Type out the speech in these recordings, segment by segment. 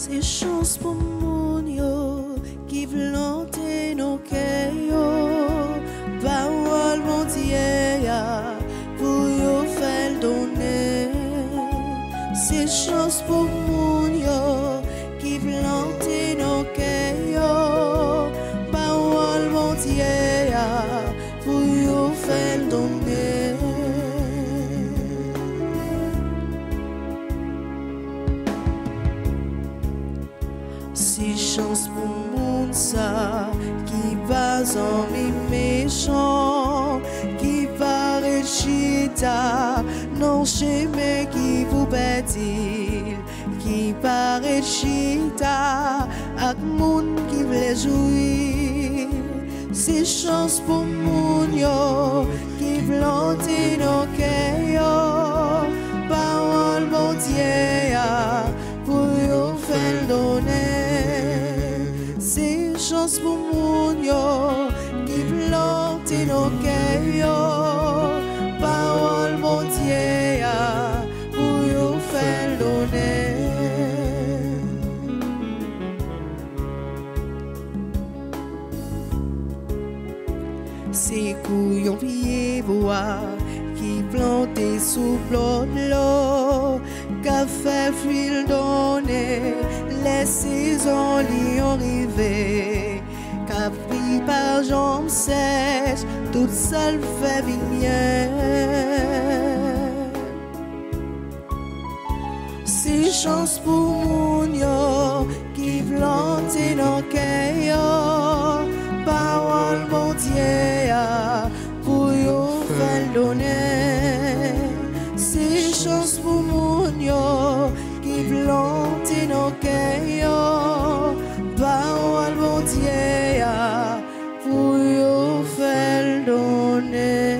C'est chance pour mon yo qui planté nos cœurs. Parole mon Dieu pour yo faire donner. C'est chance pour mon yo qui planté nos cœurs. Parole mon Dieu pour yo faire donner. C'est chance pour moun ça qui va en méchant, qui paraît chita, non chemin qui vous bâtit, qui paraît chita, ak moun qui voulait jouir. C'est chance pour moun yo qui plante nos cœurs, parole mon Dieu pour yo faire donner. C'est chance pour moun yo qui plante nos cœurs, parole mon Dieu pour yo faire donner. C'est couillon pied bois qui planté sous l'eau, café fil donné, les saisons li ont arrivé, capri par jambes sèches, toute seule fait vignière. C'est chance pour moun yo qui planté nos cœurs, parole mon Dieu pour yo faire donner. C'est chance pour moun yo qui plante nos cœurs, parole mon Dieu pour yo faire donner.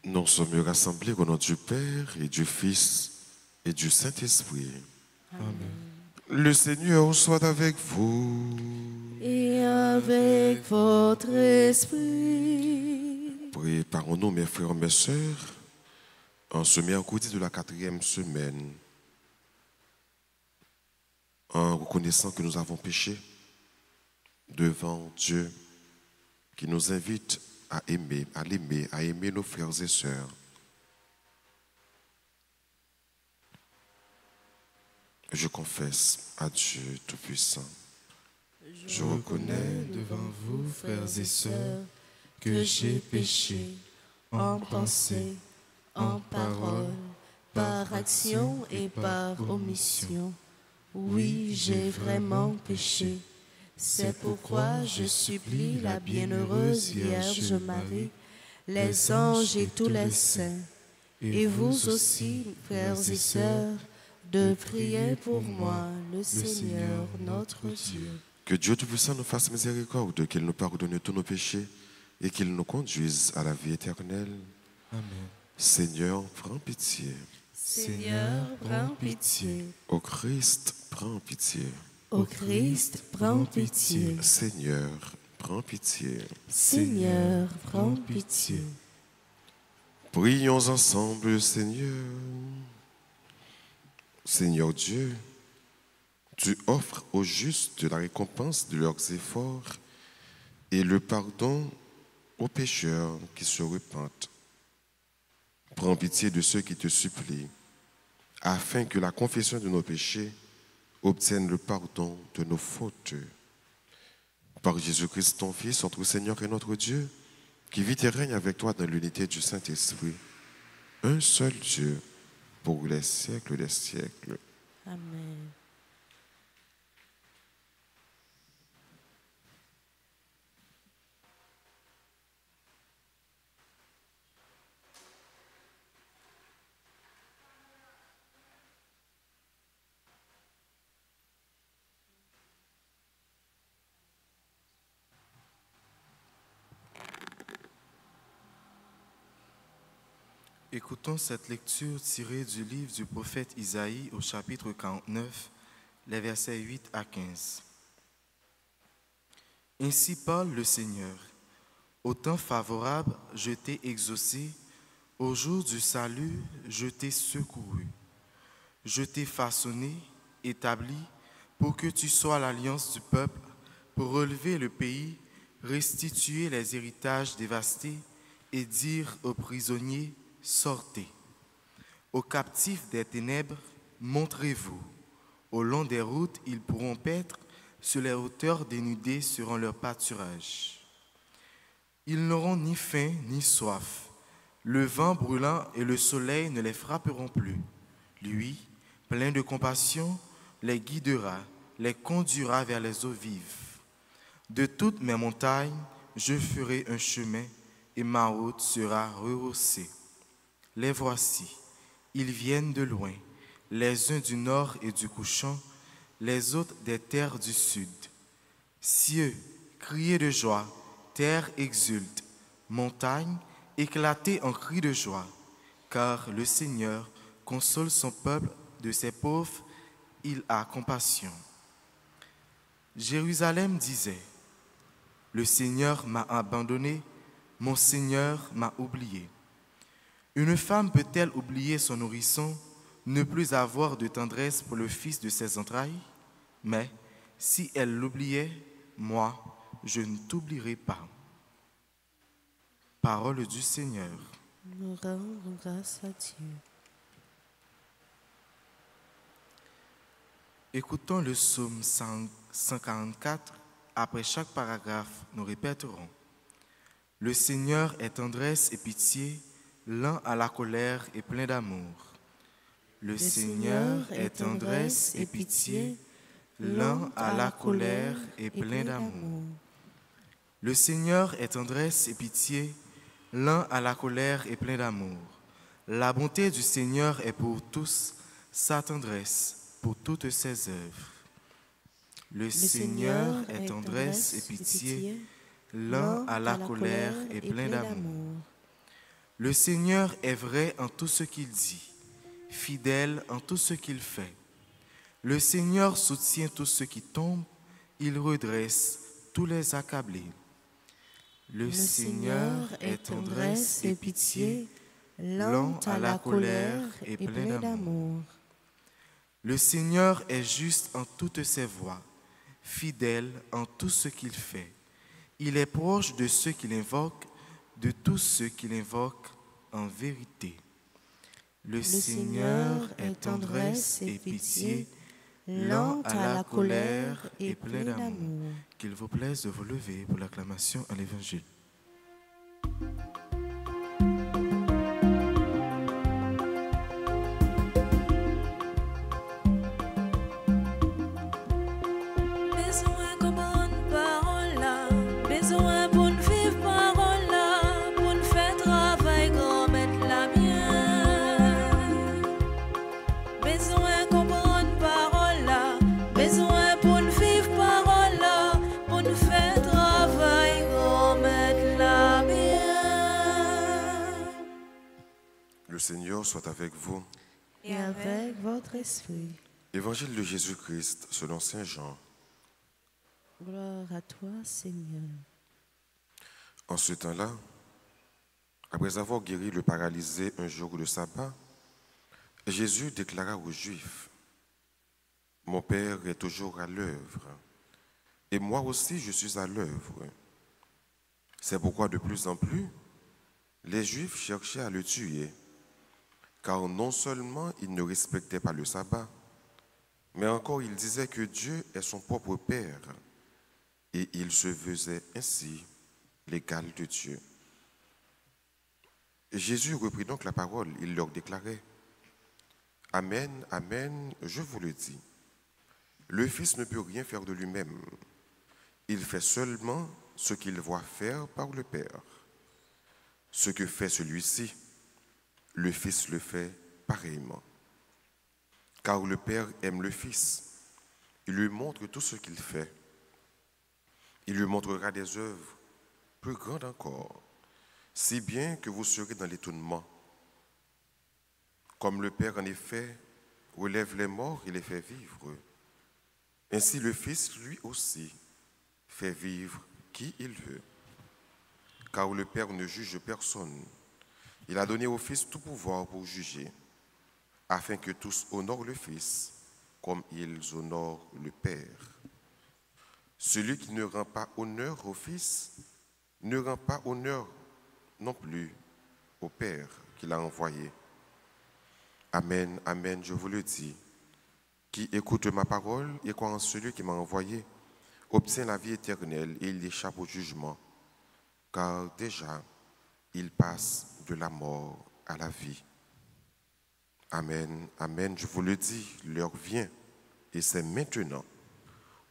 Nous sommes rassemblés au nom du Père et du Fils et du Saint-Esprit. Amen. Le Seigneur soit avec vous. Et avec votre esprit. Préparons-nous, mes frères et mes sœurs, en ce mercredi de la 4e semaine, en reconnaissant que nous avons péché devant Dieu, qui nous invite à aimer, à l'aimer, à aimer nos frères et sœurs. Je confesse à Dieu Tout-Puissant. Je reconnais devant vous, frères et sœurs, que j'ai péché en pensée, en parole, par action et par omission. Oui, j'ai vraiment péché. C'est pourquoi je supplie la bienheureuse Vierge Marie, les anges et tous les saints, et vous aussi, frères et sœurs, de prier pour moi, le Seigneur notre Dieu. Que Dieu Tout-Puissant nous fasse miséricorde, qu'il nous pardonne tous nos péchés et qu'il nous conduise à la vie éternelle. Amen. Seigneur, prends pitié. Seigneur, prends pitié. Ô Christ, prends pitié. Ô Christ, prends pitié. Seigneur, prends pitié. Seigneur, prends pitié. Prions ensemble le Seigneur. Seigneur Dieu, tu offres aux justes la récompense de leurs efforts et le pardon aux pécheurs qui se repentent. Prends pitié de ceux qui te supplient, afin que la confession de nos péchés obtienne le pardon de nos fautes. Par Jésus-Christ, ton Fils, notre Seigneur et notre Dieu, qui vit et règne avec toi dans l'unité du Saint-Esprit, un seul Dieu, pour les siècles des siècles. Amen. Écoutons cette lecture tirée du livre du prophète Isaïe au chapitre 49, les versets 8 à 15. Ainsi parle le Seigneur. Au temps favorable, je t'ai exaucé, au jour du salut, je t'ai secouru. Je t'ai façonné, établi, pour que tu sois l'alliance du peuple, pour relever le pays, restituer les héritages dévastés et dire aux prisonniers, sortez. Aux captifs des ténèbres, montrez-vous. Au long des routes, ils pourront paître, sur les hauteurs dénudées seront leurs pâturages. Ils n'auront ni faim ni soif. Le vent brûlant et le soleil ne les frapperont plus. Lui, plein de compassion, les guidera, les conduira vers les eaux vives. De toutes mes montagnes, je ferai un chemin et ma route sera rehaussée. Les voici, ils viennent de loin, les uns du nord et du couchant, les autres des terres du sud. Cieux, criez de joie, terre exulte, montagne, éclatez en cris de joie, car le Seigneur console son peuple de ses pauvres, il a compassion. Jérusalem disait, le Seigneur m'a abandonné, mon Seigneur m'a oublié. Une femme peut-elle oublier son nourrisson, ne plus avoir de tendresse pour le fils de ses entrailles? Mais si elle l'oubliait, moi, je ne t'oublierai pas. Parole du Seigneur. Nous rendons grâce à Dieu. Écoutons le psaume 144. Après chaque paragraphe, nous répéterons. Le Seigneur est tendresse et pitié, lent à la colère et plein d'amour. Le Seigneur est tendresse et pitié, lent à la colère et plein d'amour. Le Seigneur est tendresse et pitié, lent à la colère et plein d'amour. La bonté du Seigneur est pour tous, sa tendresse pour toutes ses œuvres. Le Seigneur est tendresse et pitié, lent à la colère et plein d'amour. Le Seigneur est vrai en tout ce qu'il dit, fidèle en tout ce qu'il fait. Le Seigneur soutient tous ceux qui tombent, il redresse tous les accablés. Le Seigneur est tendresse et pitié, lent à la colère et plein d'amour. Le Seigneur est juste en toutes ses voies, fidèle en tout ce qu'il fait. Il est proche de ceux qui l'invoquent, de tous ceux qui l'invoquent en vérité. Le Seigneur est tendresse et pitié, lent à la colère et plein d'amour. Qu'il vous plaise de vous lever pour l'acclamation à l'Évangile. Le Seigneur soit avec vous. Et avec votre esprit. Évangile de Jésus-Christ selon Saint Jean. Gloire à toi, Seigneur. En ce temps-là, après avoir guéri le paralysé un jour de sabbat, Jésus déclara aux Juifs, « Mon Père est toujours à l'œuvre, et moi aussi je suis à l'œuvre. » C'est pourquoi de plus en plus, les Juifs cherchaient à le tuer, car non seulement ils ne respectaient pas le sabbat, mais encore ils disaient que Dieu est son propre Père, et ils se faisaient ainsi l'égal de Dieu. Jésus reprit donc la parole, il leur déclarait, « Amen, amen, je vous le dis, le Fils ne peut rien faire de lui-même, il fait seulement ce qu'il voit faire par le Père. Ce que fait celui-ci, le Fils le fait pareillement. Car le Père aime le Fils, il lui montre tout ce qu'il fait. Il lui montrera des œuvres plus grandes encore, si bien que vous serez dans l'étonnement. Comme le Père en effet relève les morts et les fait vivre, ainsi le Fils lui aussi fait vivre qui il veut. Car le Père ne juge personne. Il a donné au Fils tout pouvoir pour juger, afin que tous honorent le Fils comme ils honorent le Père. Celui qui ne rend pas honneur au Fils ne rend pas honneur non plus au Père qui l'a envoyé. Amen, amen, je vous le dis. Qui écoute ma parole et croit en celui qui m'a envoyé obtient la vie éternelle et il échappe au jugement, car déjà, il passe de la mort à la vie. Amen, amen, je vous le dis, l'heure vient, et c'est maintenant,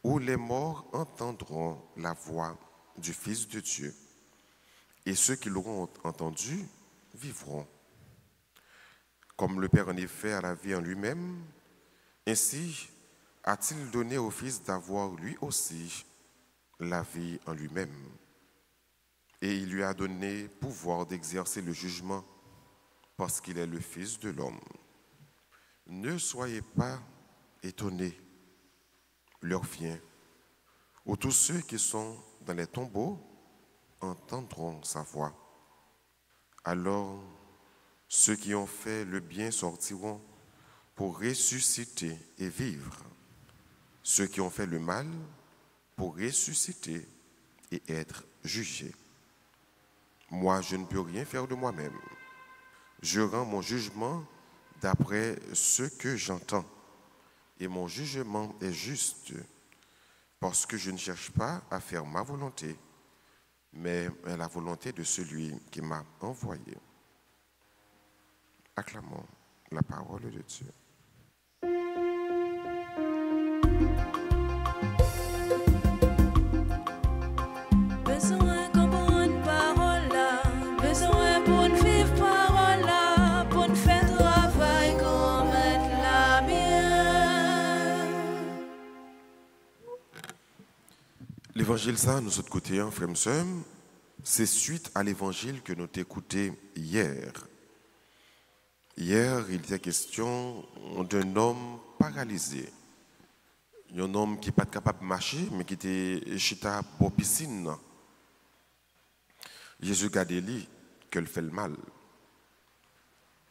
où les morts entendront la voix du Fils de Dieu, et ceux qui l'auront entendu vivront. Comme le Père en effet a la vie en lui-même, ainsi a-t-il donné au Fils d'avoir lui aussi la vie en lui-même. Et il lui a donné pouvoir d'exercer le jugement parce qu'il est le Fils de l'homme. Ne soyez pas étonnés, l'heure vient, où tous ceux qui sont dans les tombeaux entendront sa voix. Alors, ceux qui ont fait le bien sortiront pour ressusciter et vivre. Ceux qui ont fait le mal pour ressusciter et être jugés. Moi, je ne peux rien faire de moi-même. Je rends mon jugement d'après ce que j'entends. Et mon jugement est juste, parce que je ne cherche pas à faire ma volonté, mais à la volonté de celui qui m'a envoyé. Acclamons la parole de Dieu. Besoin comprendre parole là, besoin pour nous vivre parole là, pour nous faire travail comme être la bien. L'évangile ça, nous autres côtés, frères et sœurs, c'est suite à l'évangile que nous avons écouté hier. Hier, il était question d'un homme paralysé. Un homme qui n'est pas capable de marcher, mais qui était chita pour piscine. Jésus garde lui qu'elle fait le mal.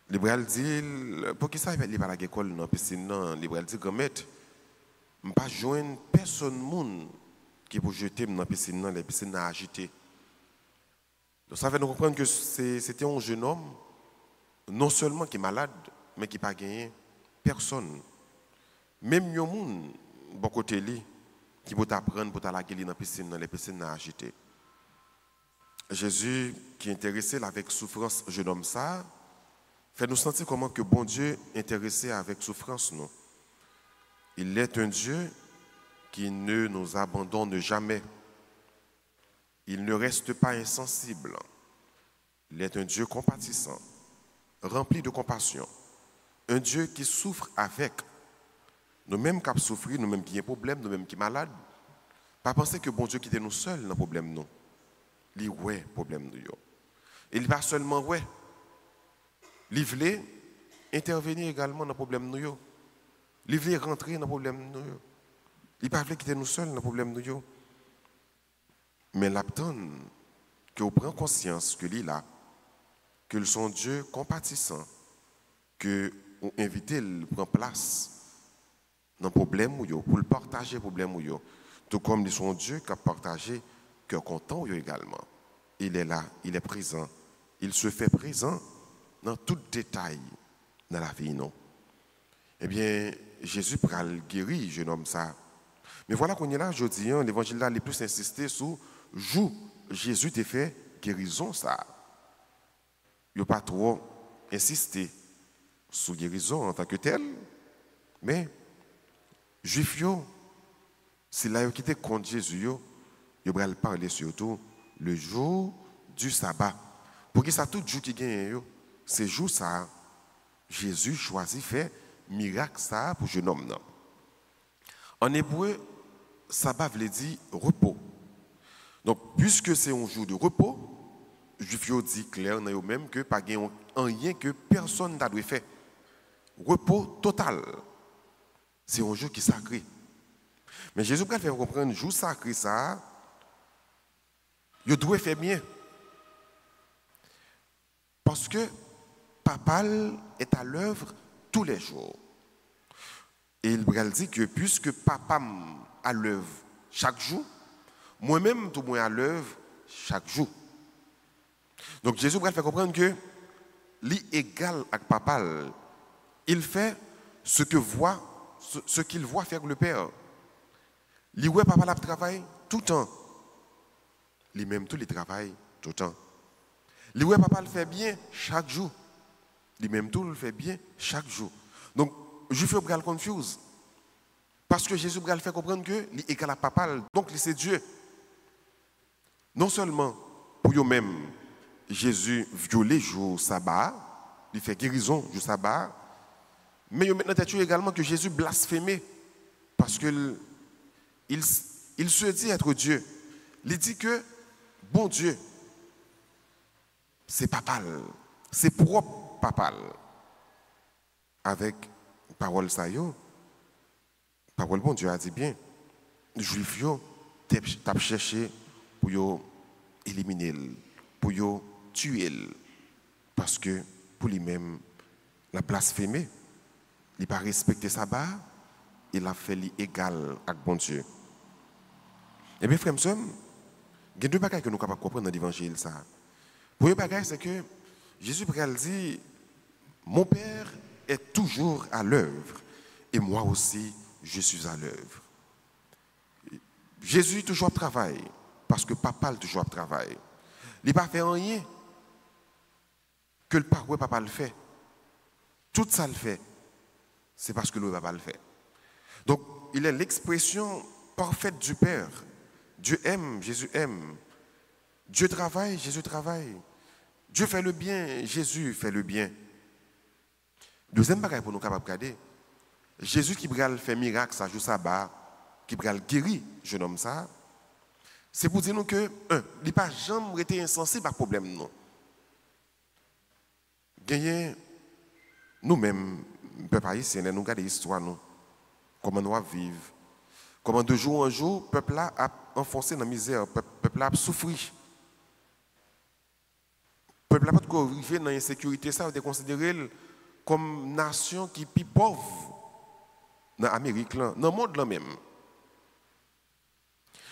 Libéral dit, pour qui ça il va à l'école dans la piscine? Libéral dit, grand maître, je ne peux pas joindre personne qui peut jeter dans la piscine, les piscines à agiter. Donc ça fait nous comprendre que c'était un jeune homme, non seulement qui est malade, mais qui n'a pas gagné personne. Même un monde, bon côté lui, qui peut apprendre pour aller dans la piscine, dans les piscines à agiter. Jésus, qui est intéressé avec souffrance, jeune homme ça, fait nous sentir comment que bon Dieu est intéressé avec souffrance nous. Il est un Dieu qui ne nous abandonne jamais. Il ne reste pas insensible. Il est un Dieu compatissant, rempli de compassion. Un Dieu qui souffre avec. Nous-mêmes qui souffrir, nous-mêmes qui avons des problèmes, nous-mêmes qui sommes malades. Pas penser que bon Dieu quitte nous seuls dans le problème nous. Il ouais problème nous. Et il pas seulement ouais. Il veut intervenir également dans le problème nous. Il veut rentrer dans le problème nous. Il pas veut quitter nous seuls dans le problème nous. Mais l'attend que vous preniez conscience que lui là, que son Dieu compatissant, que vous invitez à prendre place dans le problème pour le partager le problème. Tout comme son Dieu qui a partagé cœur content également. Il est là, il est présent. Il se fait présent dans tout détail dans la vie. Non? Eh bien, Jésus pral guéri, jeune homme ça. Mais voilà qu'on est là aujourd'hui, l'évangile là, les plus insisté sur jour Jésus t'a fait guérison ça. Il n'a pas trop insisté sur guérison en tant que tel, mais Juifs, c'est là qui était contre Jésus, il va parler surtout le jour du sabbat. Pour que ça tout jour qui gagne, c'est jour ça, Jésus choisit faire miracle ça pour jeune homme. En hébreu, sabbat veut dire repos. Donc, puisque c'est un jour de repos, Juifs dit clair dans eux-mêmes que pas rien que personne n'a dû faire. Repos total. C'est un jour qui est sacré. Mais Jésus va faire comprendre jour sacré ça, il doit faire bien. Parce que Papa est à l'œuvre tous les jours. Et il va dire que puisque papa à l'œuvre chaque jour, moi-même, tout le monde à l'œuvre chaque jour. Donc Jésus va faire comprendre que l'égal avec papa, il fait ce qu'il voit faire le Père. Il voit papa là travaille tout le temps. Lui-même tout il travaille tout le temps. Il voit papa le fait bien chaque jour. Lui-même tout le fait bien chaque jour. Donc je fais le confuse. Parce que Jésus va le faire comprendre que l'égal à papa, donc c'est Dieu. Non seulement pour eux-mêmes, Jésus viole le jour sabbat, il fait guérison du sabbat, mais maintenant tu également que Jésus blasphémait parce que il se dit être Dieu. Il dit que bon Dieu, c'est papal, c'est propre papal. Avec parole ça yo, parole bon Dieu a dit bien, juif yo t'a cherché pour yo éliminer, pour yo tuer, parce que pour lui-même, la blasphémé, il n'a pas respecté sabbat, il a fait l'égal avec bon Dieu. Eh bien, frères et sœurs, il y a deux bagages que nous sommes capables de comprendre dans l'évangile. Le premier bagage, c'est que Jésus dit, mon Père est toujours à l'œuvre, et moi aussi, je suis à l'œuvre. Jésus toujours travaille, parce que papa toujours travaille. Il n'a pas fait rien que le papa le fait. Tout ça le fait, c'est parce que le papa le fait. Donc, il est l'expression parfaite du Père. Dieu aime, Jésus aime. Dieu travaille, Jésus travaille. Dieu fait le bien, Jésus fait le bien. Deuxième bagage pour nous capables de regarder, Jésus qui va faire miracle, ça joue sabbat, qui va guérir, jeune homme ça, c'est pour dire nous que, il n'a pas jamais été insensible à ce problème. Non. Gagner, nous-mêmes, peuple haïtien, nous regardons l'histoire, nous, comment nous vivons, comment de jour en jour, le peuple là a enfoncé dans la misère, le peuple là a souffert. Le peuple là pas arrivé dans l'insécurité, ça a été considéré comme nation qui est plus pauvre dans l'Amérique, dans le monde là même.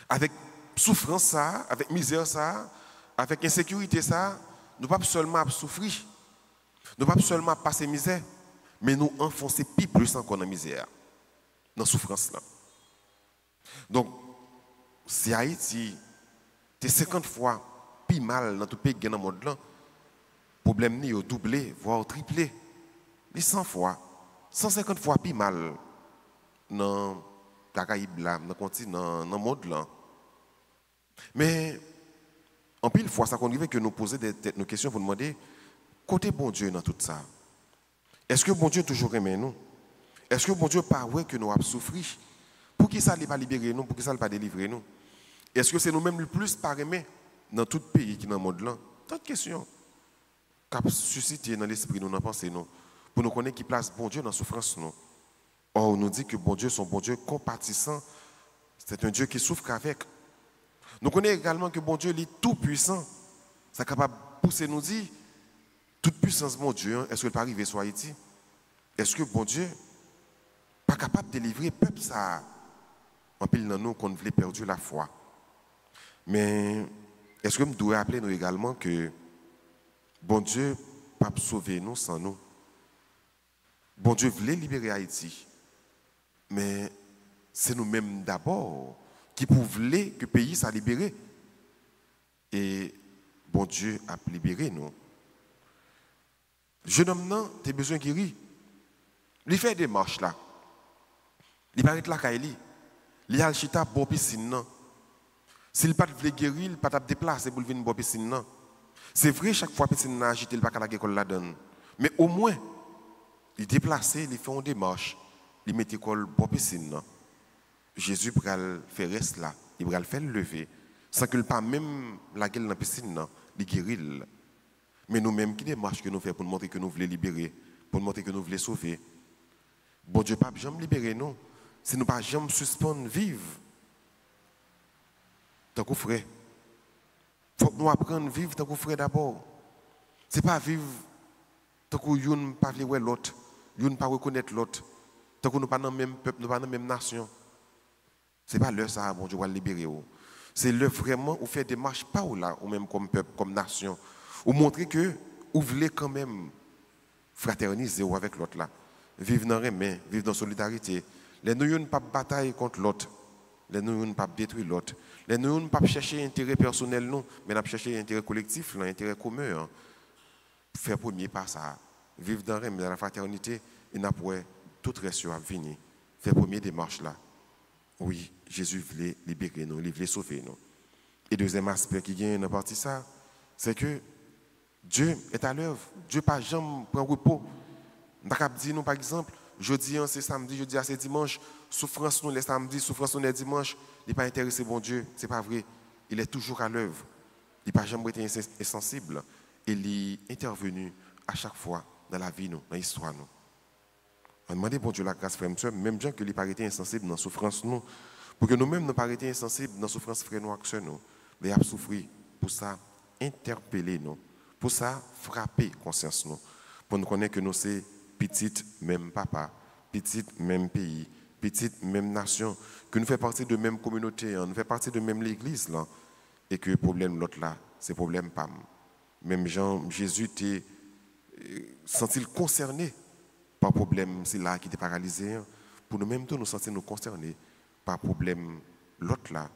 Avec souffrance ça, avec misère ça, avec insécurité ça, nous ne pouvons pas seulement souffrir, nous ne pouvons pas seulement passer misère, mais nous enfoncer plus encore dans la misère, dans la souffrance là. Donc, si Haïti est 50 fois plus mal dans tout pays dans le monde là, le problème est doublé, voire triplé. Les 100 fois, 150 fois plus mal dans les Caraïbes, dans le continent, dans le monde là. Mais, en pile fois, ça arrive que nous poser nos questions pour nous demander, côté bon Dieu dans tout ça, est-ce que bon Dieu toujours aimé nous? Est-ce que bon Dieu pas ouais que nous avons souffert? Pour qui ça ne pas libérer nous? Pour qui ça ne pas délivrer nous? Est-ce que c'est nous-mêmes le plus par aimer dans tout pays qui est dans le monde là? Tant de questions qui suscité dans l'esprit, nous, dans la pensée, nous, pour nous connaître qui place bon Dieu dans la souffrance. Nous. Or, on nous dit que bon Dieu, son bon Dieu compatissant, c'est un Dieu qui souffre qu'avec. Nous connaissons également que bon Dieu est tout puissant. C'est capable de pousser nous dire, toute puissance, mon Dieu, est-ce qu'elle peut arriver sur Haïti? Est-ce que bon Dieu n'est pas capable de délivrer le peuple ça? En pile dans nous qu'on voulait perdre la foi. Mais est-ce que nous devons rappeler nous également que bon Dieu ne peut pas sauver nous sans nous? Bon Dieu voulait libérer Haïti, mais c'est nous-mêmes d'abord qui pouvions que le pays soit libéré. Et bon Dieu a libéré nous. Jeune homme, non, tu as besoin de guérir. Il fait des marches là. Il paraît là, il a le chita pour piscine. S'il ne veut pas guérir, il ne peut pas déplacer pour venir pour piscine. C'est vrai, chaque fois que piscine a agité, il ne peut pas l'école la donne. Mais au moins, il déplace, il fait une démarche, il met l'école pour piscine. Jésus va faire reste là, il va le faire lever, sans qu'il ne pas même la gueule dans la piscine, il guérit. Mais nous-mêmes, qui démarche que nous faisons pour montrer que nous voulons libérer, pour montrer que nous voulons sauver? Bon Dieu, pas jamais libérer nous, si nous ne pas jamais suspendre vivre. Tant qu'on frère. Il faut que nous apprenions à vivre tant qu'on frère d'abord. Ce n'est pas vivre tant qu'on ne pas vivre l'autre. Nous ne pas reconnaître l'autre. Tant que nous ne sommes pas dans le même peuple, nous ne sommes pas dans la même nation. Ce n'est pas l'heure ça, bon Dieu va libérer. C'est l'heure vraiment où faire des marches pas ou là, ou même comme peuple, comme nation. Ou montrer que vous voulez quand même fraterniser avec l'autre là. Vivre dans les mains, vivre dans la solidarité. Les nous ne pas bataille contre l'autre. Les nous ne pas détruire l'autre. Les nous ne pas chercher intérêt personnel non, mais nous chercher intérêt collectif, intérêt commun. Hein. Faire premier pas ça. Vivre dans la fraternité et nous pourrons tout reste à venir. Faire premier démarche là. Oui, Jésus voulait libérer nous, il voulait sauver nous. Et deuxième aspect qui vient dans partie ça, c'est que Dieu est à l'œuvre. Dieu pas jamais prend repos. Nous avons dit nous par exemple, jeudi c'est samedi, jeudi c'est dimanche, souffrance nous les samedis, souffrance nous les dimanches, il n'est pas intéressé bon Dieu, c'est pas vrai. Il est toujours à l'œuvre. Il n'a pas jamais été insensible. Il est intervenu à chaque fois dans la vie, nous, dans l'histoire. Nous. On demande bon Dieu la grâce, frère et sœur, même gens que il n'a pas été insensible dans la souffrance, nous, pour que nous-mêmes ne pas été insensibles dans la souffrance, frère nous, sœur, nous. Mais il a souffert pour ça, interpeller nous, pour ça, frapper conscience, nous, pour nous connaître que nous, c'est petite même papa, petite même pays, petite même nation, que nous faisons partie de même communauté, nous faisons partie de même l'église, là, et que le problème l'autre là, c'est le problème PAM. Même Jean, Jésus était senti concerné par le problème, c'est là qui était paralysé. Pour nous-mêmes, nous sentir nous concernés par le problème l'autre là,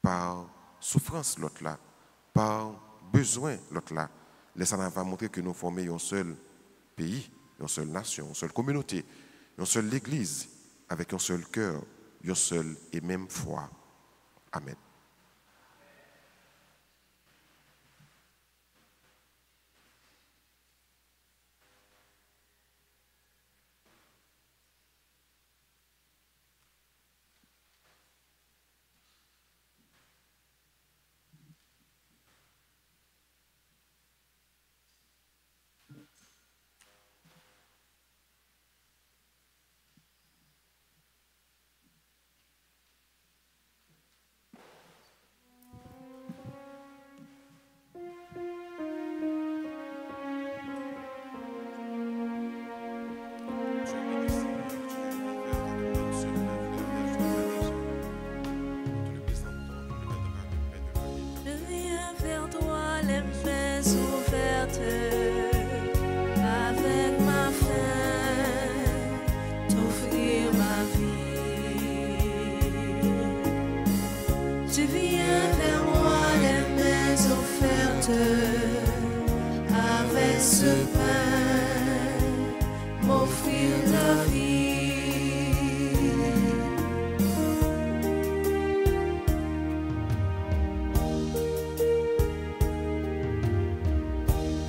par souffrance l'autre là, par besoin l'autre là. Ça va montrer que nous formons un seul pays, une seule nation, une seule communauté, une seule église, avec un seul cœur, une seule et même foi. Amen. Avec ce pain, m'offrir ta vie.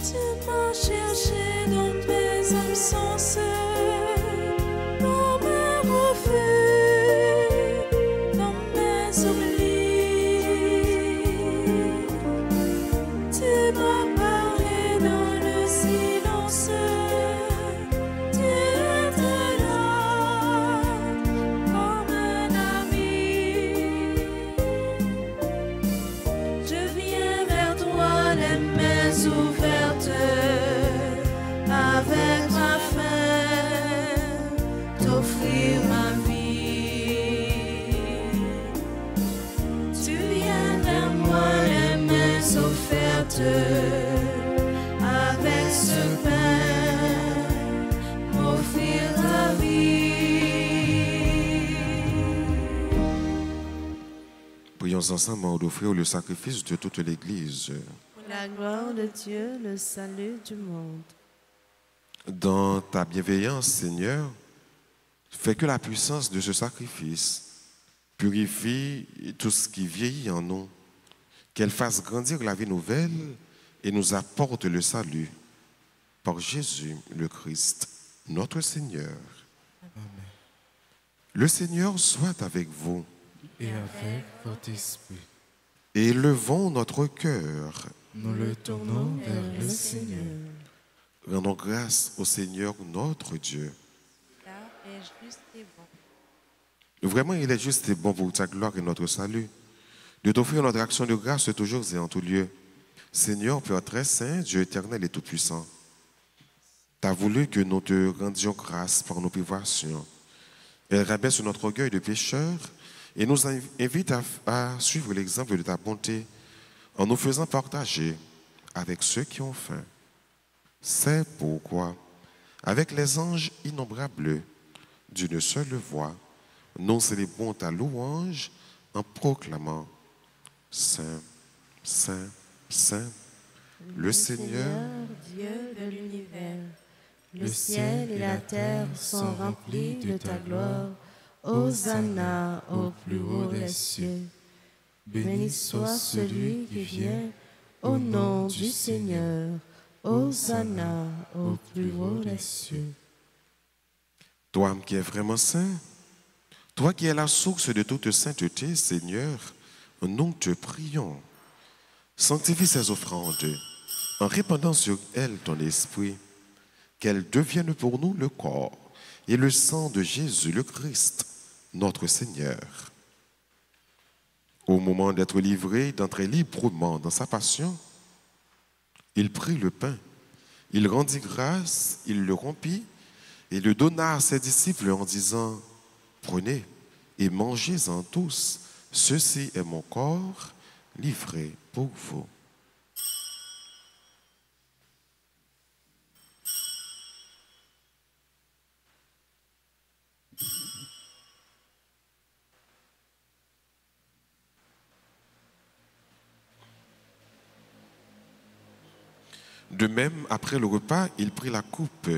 Tu m'as cherché dans mes absences, dans mes refus, dans mes oublis. Tu m'as parlé dans le silence, tu étais là comme un ami. Je viens vers toi les mains ouvertes, avec ma faim, t'offrir ma vie. Tu viens vers moi les mains offertes, avec ce pain, m'offrir ta vie. Prions ensemble d'offrir le sacrifice de toute l'Église. Pour la gloire de Dieu, le salut du monde. Dans ta bienveillance, Seigneur, fais que la puissance de ce sacrifice purifie tout ce qui vieillit en nous, qu'elle fasse grandir la vie nouvelle et nous apporte le salut par Jésus le Christ, notre Seigneur. Amen. Le Seigneur soit avec vous. Et avec votre esprit, Et élevons notre cœur. nous le tournons vers le Seigneur. Rendons grâce au Seigneur notre Dieu. Là est juste et bon. Vraiment, il est juste et bon pour ta gloire et notre salut, de t'offrir notre action de grâce toujours et en tout lieu. Seigneur, Père très saint, Dieu éternel et tout-puissant, Tu as voulu que nous te rendions grâce par nos privations. Elle rabaisse notre orgueil de pécheur et nous invite à suivre l'exemple de ta bonté en nous faisant partager avec ceux qui ont faim. C'est pourquoi, avec les anges innombrables, d'une seule voix, nous célébrons ta louange en proclamant Saint, Saint, Saint, le Seigneur, Dieu de l'univers. Le ciel et la terre sont remplis de ta gloire. Hosanna au plus haut des cieux. Béni soit celui qui vient au nom du Seigneur. Hosanna au plus haut des cieux. Toi qui es vraiment saint, toi qui es la source de toute sainteté, Seigneur, nous te prions. Sanctifie ces offrandes en répandant sur elles ton esprit, qu'elles deviennent pour nous le corps et le sang de Jésus le Christ, notre Seigneur. Au moment d'être livré, d'entrer librement dans sa passion, il prit le pain, il rendit grâce, il le rompit et le donna à ses disciples en disant « Prenez et mangez-en tous, ceci est mon corps livré pour vous. » De même, après le repas, il prit la coupe.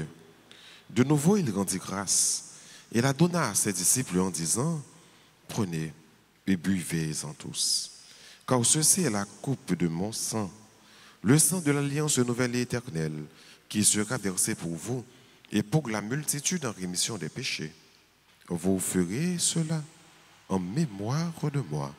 De nouveau, il rendit grâce et la donna à ses disciples en disant « Prenez et buvez-en tous, car ceci est la coupe de mon sang, le sang de l'alliance nouvelle et éternelle, qui sera versé pour vous et pour la multitude en rémission des péchés. Vous ferez cela en mémoire de moi. »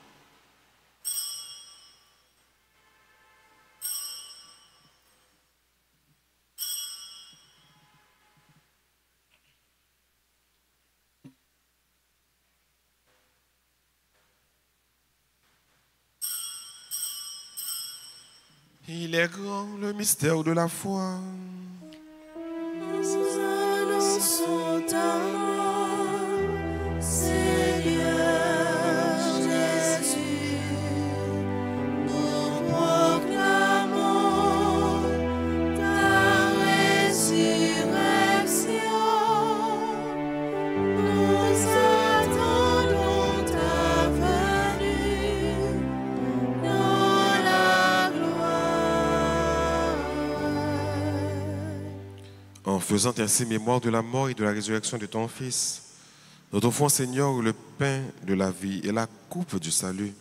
Il est grand le mystère de la foi. Nous annonçons ta mort, Seigneur Jésus. Nous proclamons ta résurrection. Nous attendons ta venue dans la gloire. En faisant ainsi mémoire de la mort et de la résurrection de ton Fils, nous t'offrons, Seigneur, le pain de la vie et la coupe du salut.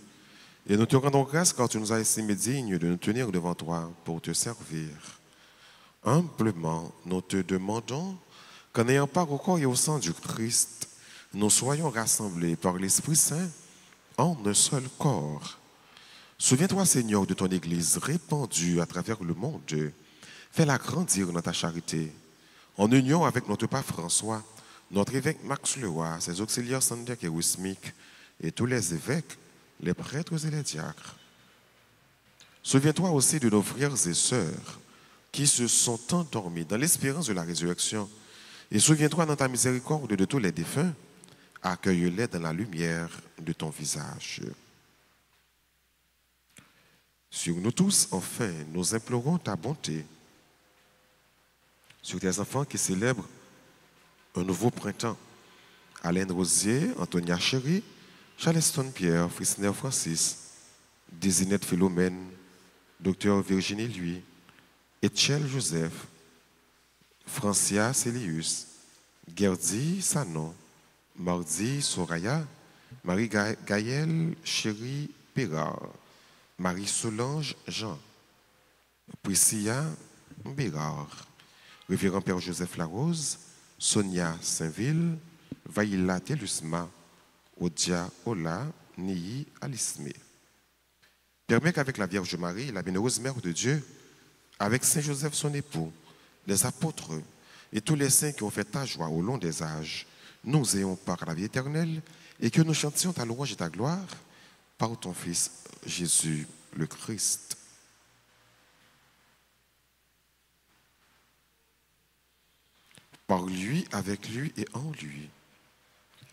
Et nous te rendons grâce car tu nous as estimés dignes de nous tenir devant toi pour te servir. Humblement, nous te demandons qu'en ayant part au corps et au sang du Christ, nous soyons rassemblés par l'Esprit Saint en un seul corps. Souviens-toi, Seigneur, de ton Église répandue à travers le monde. Fais-la grandir dans ta charité. En union avec notre pape François, notre évêque Max Leroy, ses auxiliaires Sander et Wismic, et tous les évêques, les prêtres et les diacres. Souviens-toi aussi de nos frères et sœurs qui se sont endormis dans l'espérance de la résurrection. Et souviens-toi dans ta miséricorde de tous les défunts. Accueille-les dans la lumière de ton visage. Sur nous tous, enfin, nous implorons ta bonté. Sur tes enfants qui célèbrent un nouveau printemps. Alain Rosier, Antonia Chéry, Charleston Pierre, Frisner Francis, Désinette Philomène, Dr Virginie Louis, Etienne Joseph, Francia Célius, Gerdy Sanon, Mardi Soraya, Marie-Gaëlle Chéry Pérard, Marie-Solange Jean, Priscilla Bérard, Révérend Père Joseph Larose, Sonia Saint-Ville, Vaïla Telusma, Odia Ola, Niyi Alisme. Permets qu'avec la Vierge Marie, la bienheureuse Mère de Dieu, avec Saint Joseph son époux, les apôtres et tous les saints qui ont fait ta joie au long des âges, nous ayons part à la vie éternelle et que nous chantions ta louange et ta gloire par ton Fils Jésus le Christ. par lui, avec lui et en lui.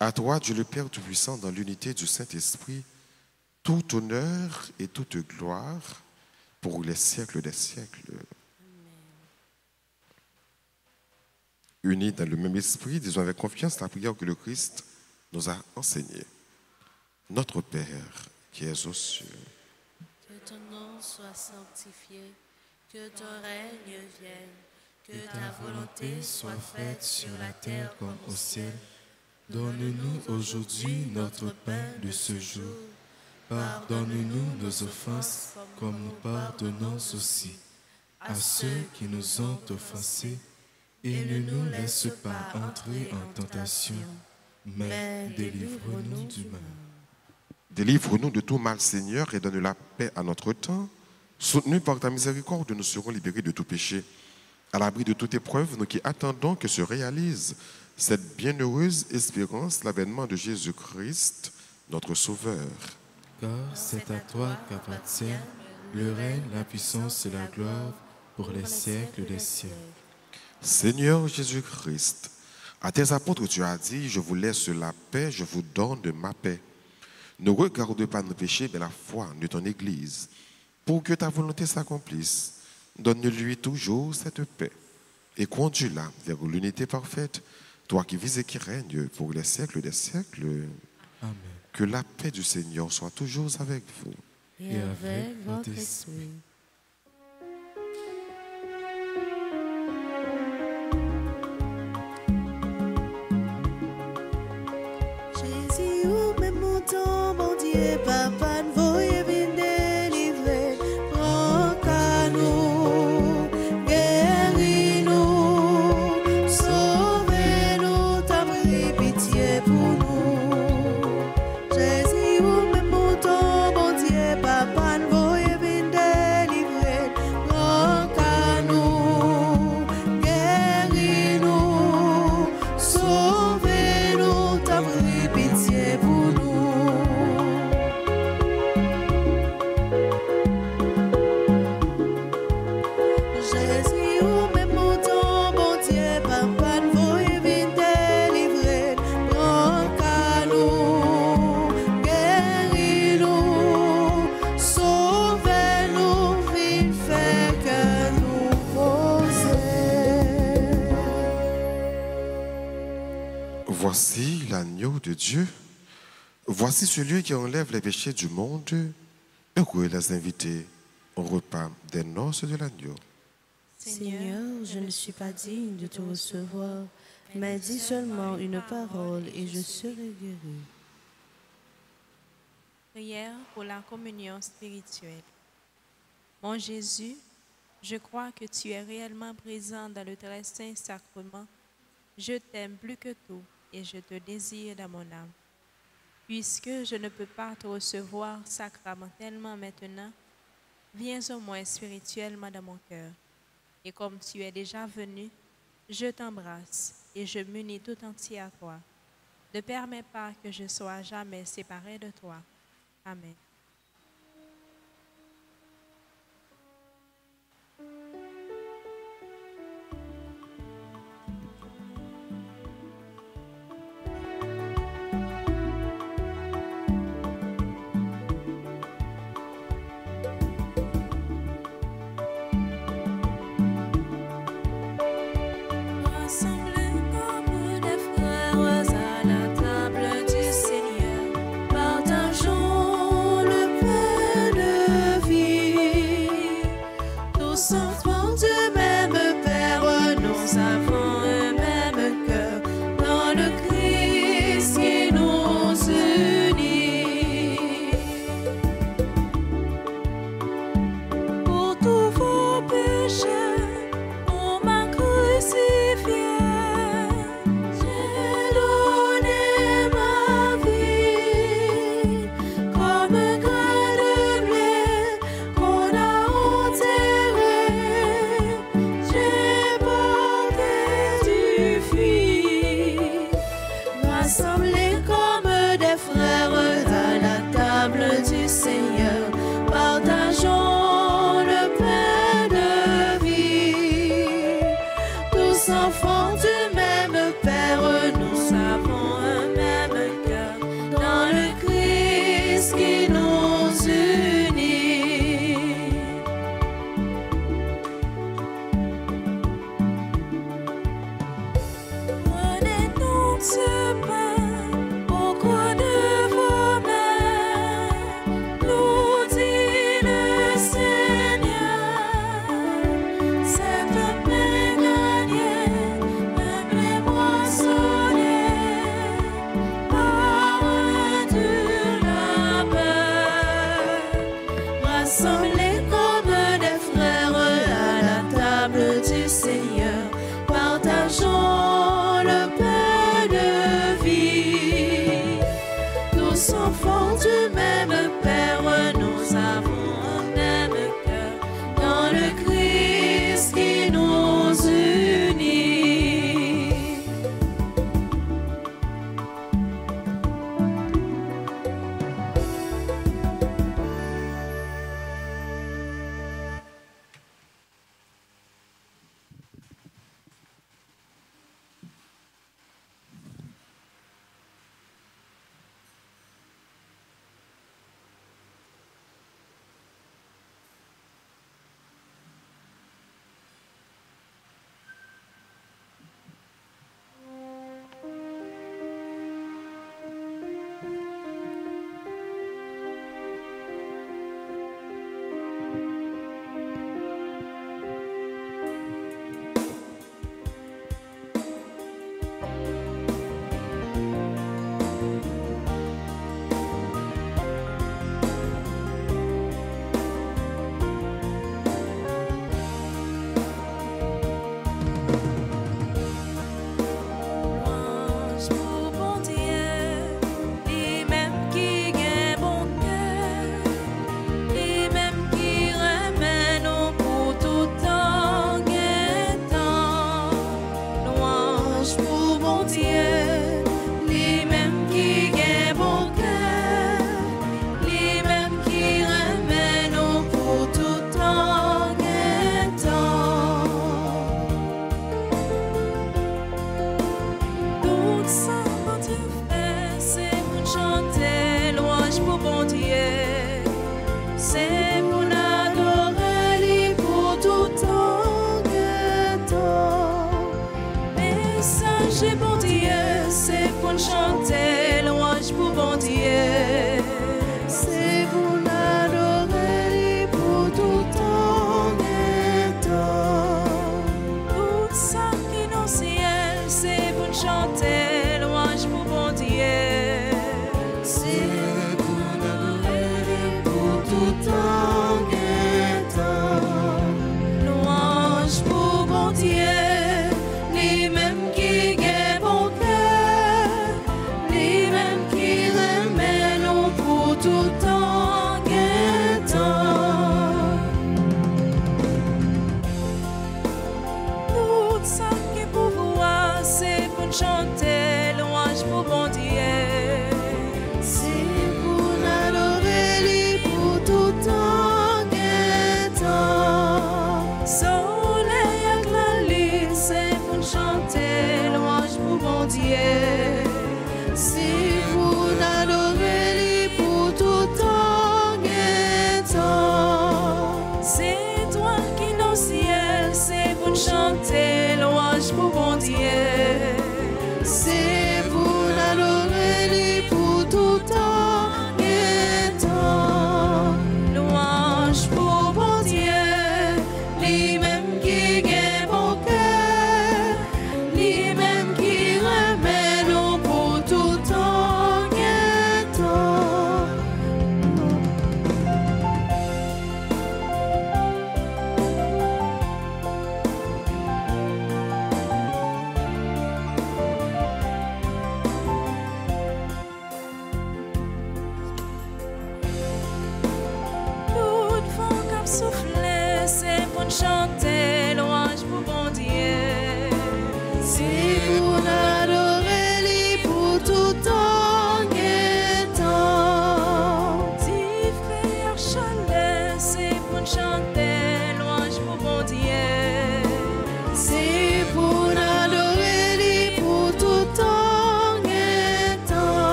À toi, Dieu le Père Tout-Puissant, dans l'unité du Saint-Esprit, tout honneur et toute gloire pour les siècles des siècles. Unis dans le même esprit, disons avec confiance la prière que le Christ nous a enseignée. Notre Père, qui es aux cieux, que ton nom soit sanctifié, que ton règne vienne, que ta volonté soit faite sur la terre comme au ciel. Donne-nous aujourd'hui notre pain de ce jour. Pardonne-nous nos offenses, comme nous pardonnons aussi à ceux qui nous ont offensés. Et ne nous laisse pas entrer en tentation, mais délivre-nous du mal. Délivre-nous de tout mal, Seigneur, et donne la paix à notre temps. Soutenus par ta miséricorde, nous serons libérés de tout péché. À l'abri de toute épreuve, nous qui attendons que se réalise cette bienheureuse espérance, l'avènement de Jésus-Christ, notre Sauveur. Car c'est à toi qu'appartient le règne, la puissance et la gloire pour les siècles des siècles. Seigneur Jésus-Christ, à tes apôtres tu as dit, je vous laisse la paix, je vous donne de ma paix. Ne regarde pas nos péchés, mais la foi de ton Église. Pour que ta volonté s'accomplisse, donne-lui toujours cette paix et conduis-la vers l'unité parfaite, toi qui vis et qui règnes pour les siècles des siècles. Amen. Que la paix du Seigneur soit toujours avec vous. Et avec votre esprit. Jésus, ou même mouton, mon Dieu, papa, ne voyez bien délivrer. Prends qu'à nous, guéris-nous, sauvez-nous, t'as pris pitié pour nous. Jésus, ou même mouton, mon Dieu, papa, ne voyez bien délivrer. Prends qu'à nous, guéris-nous, sauvez-nous, t'as pris pitié pour nous. Jésus, ou même mouton, bon Dieu, papa, ne voyez bien délivrer. Prends qu'à nous, guéris-nous, sauvez-nous, vite fait que nous poser. Voici l'agneau de Dieu. Voici celui qui enlève les péchés du monde. Heureux les invités au repas des noces de l'agneau. Seigneur, je ne suis pas digne de te recevoir, mais dis seulement une parole et je serai guéri. Prière pour la communion spirituelle. Mon Jésus, je crois que tu es réellement présent dans le très saint sacrement. Je t'aime plus que tout et je te désire dans mon âme. Puisque je ne peux pas te recevoir sacramentellement maintenant, viens au moins spirituellement dans mon cœur. Et comme tu es déjà venu, je t'embrasse et je m'unis tout entier à toi. Ne permets pas que je sois jamais séparé de toi. Amen. Rassemblés comme des frères à la table du Seigneur, partageons le pain de vie. Tous enfants du même Père, nous avons un même cœur dans le Christ qui nous unit. Pour tous vos péchés, on m'a crucifié. J'ai donné ma vie comme un grain de blé qu'on a enterré. J'ai porté du fruit. Rassemblés comme des frères à la table du Seigneur, partageons le pain de vie. Tous enfants du même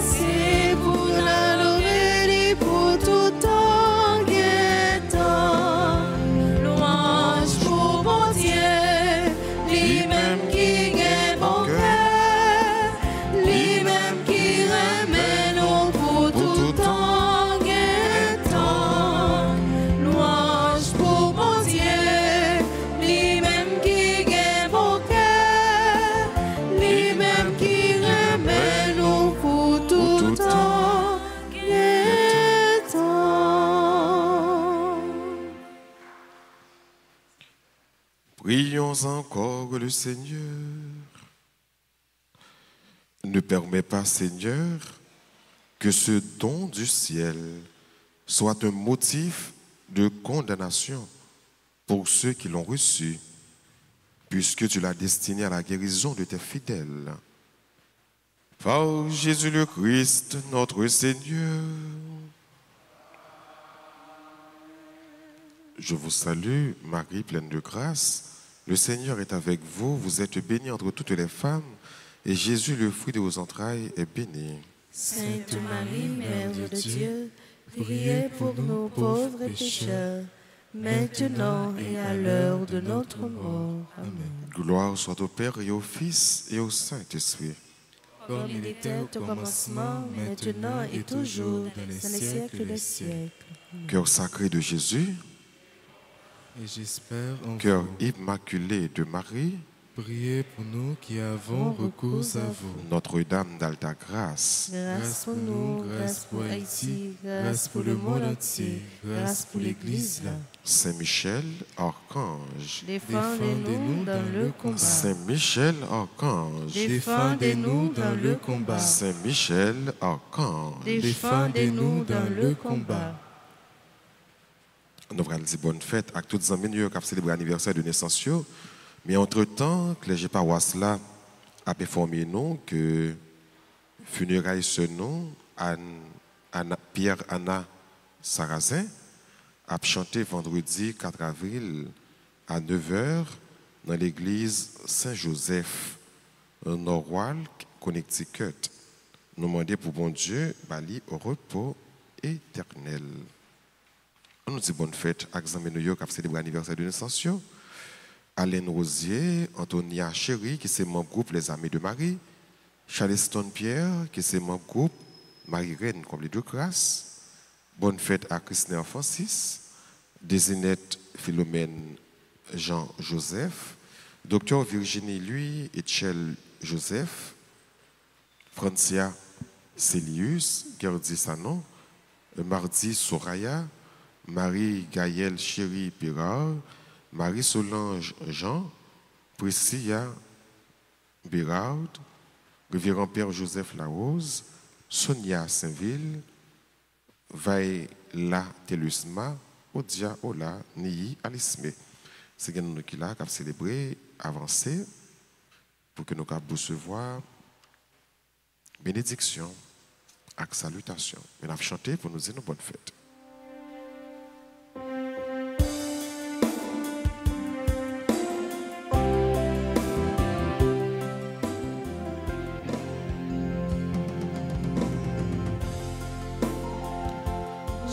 C'est pour l'adorer pour tout temps. Prions encore le Seigneur. Ne permets pas, Seigneur, que ce don du ciel soit un motif de condamnation pour ceux qui l'ont reçu, puisque tu l'as destiné à la guérison de tes fidèles. Par Jésus le Christ, notre Seigneur. Je vous salue, Marie, pleine de grâce. Le Seigneur est avec vous. Vous êtes bénie entre toutes les femmes, et Jésus, le fruit de vos entrailles, est béni. Sainte Marie, Mère de Dieu, priez pour nous pauvres pécheurs, maintenant et à l'heure de notre mort. Amen. Gloire soit au Père et au Fils et au Saint-Esprit. Comme il était au commencement, maintenant et toujours, dans les siècles des siècles. Cœur sacré de Jésus, Et j'espère en cœur vous. immaculé de Marie, Priez pour nous qui avons recours à vous. Notre-Dame d'Alta Grâce, Grâce pour nous, grâce pour Haïti, grâce pour le monde entier, grâce pour l'Église. Saint Michel, Archange, Défendez-nous dans le combat. Saint Michel, Archange, Défendez-nous dans le combat. Saint Michel, Archange. Défendez-nous dans le combat. Nous allons dire bonne fête à toutes les amis qui ont célébré l'anniversaire de naissance. Mais entre-temps, le clergé paroisse là a informé nous que funérailles ce nom, Pierre Anna Sarrazin, a chanté vendredi 4 avril à 9h dans l'église Saint-Joseph, au Norwalk, Connecticut. Nous demandons pour bon Dieu, bali au repos éternel. On nous dit bonne fête à Xamen New York qui a célébré l'anniversaire de naissance. Alain Rosier, Antonia Chéri, qui est membre groupe Les Amis de Marie, Charleston Pierre, qui est membre groupe Marie-Reine, comme les deux grâces. Bonne fête à Christine Francis, Désinette Philomène Jean-Joseph, Docteur Virginie Louis Etchel Joseph, Francia Célius, Gerdi Sanon, Mardi Soraya, Marie-Gaëlle Chéri Pirard, Marie-Solange Jean, Priscilla Bérard, Révérend Père Joseph Larose, Sonia Saint-Ville, Vaïla Telusma, Odia Ola Niyi Alisme. C'est nous qui là qui célébrer, avancer, pour que nous puissions recevoir bénédiction et salutation. Nous avons chanté pour nous dire une bonne fête.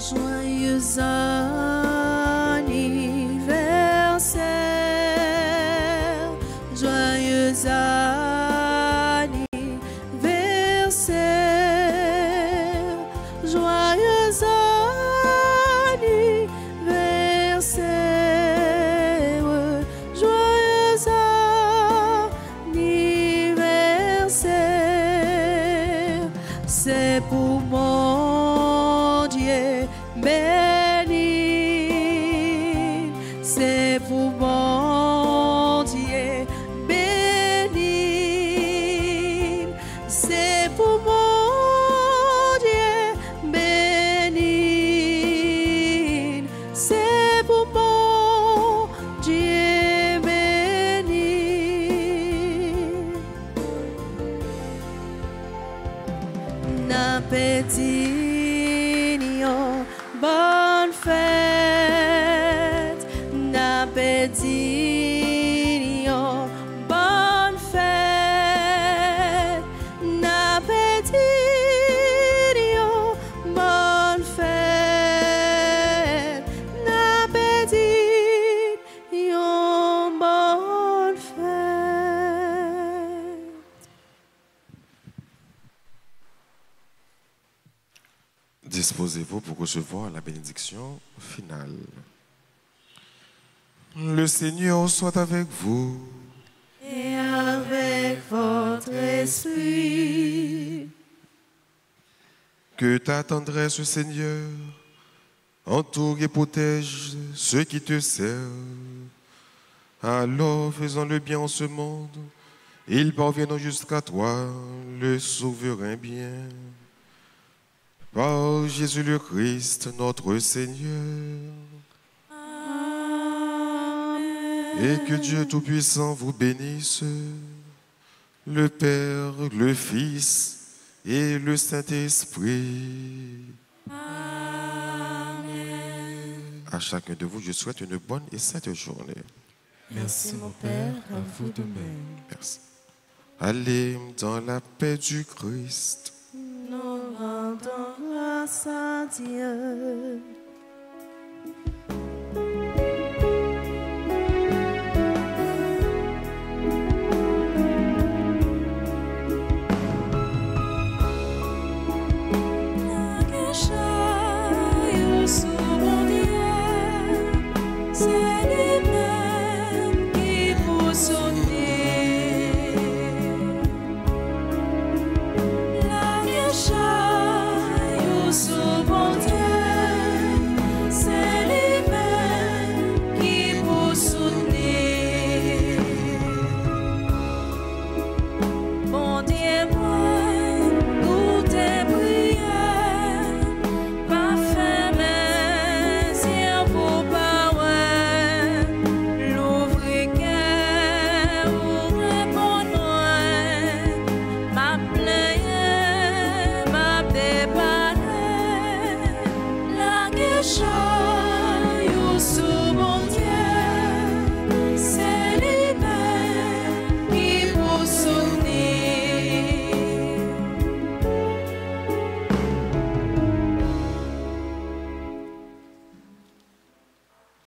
Joyeux anniversaire, joyeux anniversaire, joyeux anniversaire, joyeux anniversaire, c'est pour mon Dieu. Béni, c'est pour mon Dieu. Béni, c'est pour mon Dieu. Béni, c'est pour mon Dieu. Béni. Na petit. Bonne fête, n'appétit, bonne fête, n'appétit, bonne fête, n'appétit, bonne fête. Disposez-vous pour recevoir la bénédiction finale. Le Seigneur soit avec vous. Et avec votre esprit. Que ta tendresse, Seigneur, entoure et protège ceux qui te servent. Alors, faisant le bien en ce monde, ils parviennent jusqu'à toi, le souverain bien. Par Jésus le Christ, notre Seigneur. Et que Dieu Tout-Puissant vous bénisse, le Père, le Fils et le Saint-Esprit. À chacun de vous, je souhaite une bonne et sainte journée. Merci mon Père, à vous de même. Merci. Allez dans la paix du Christ. Nous rendons grâce à Dieu.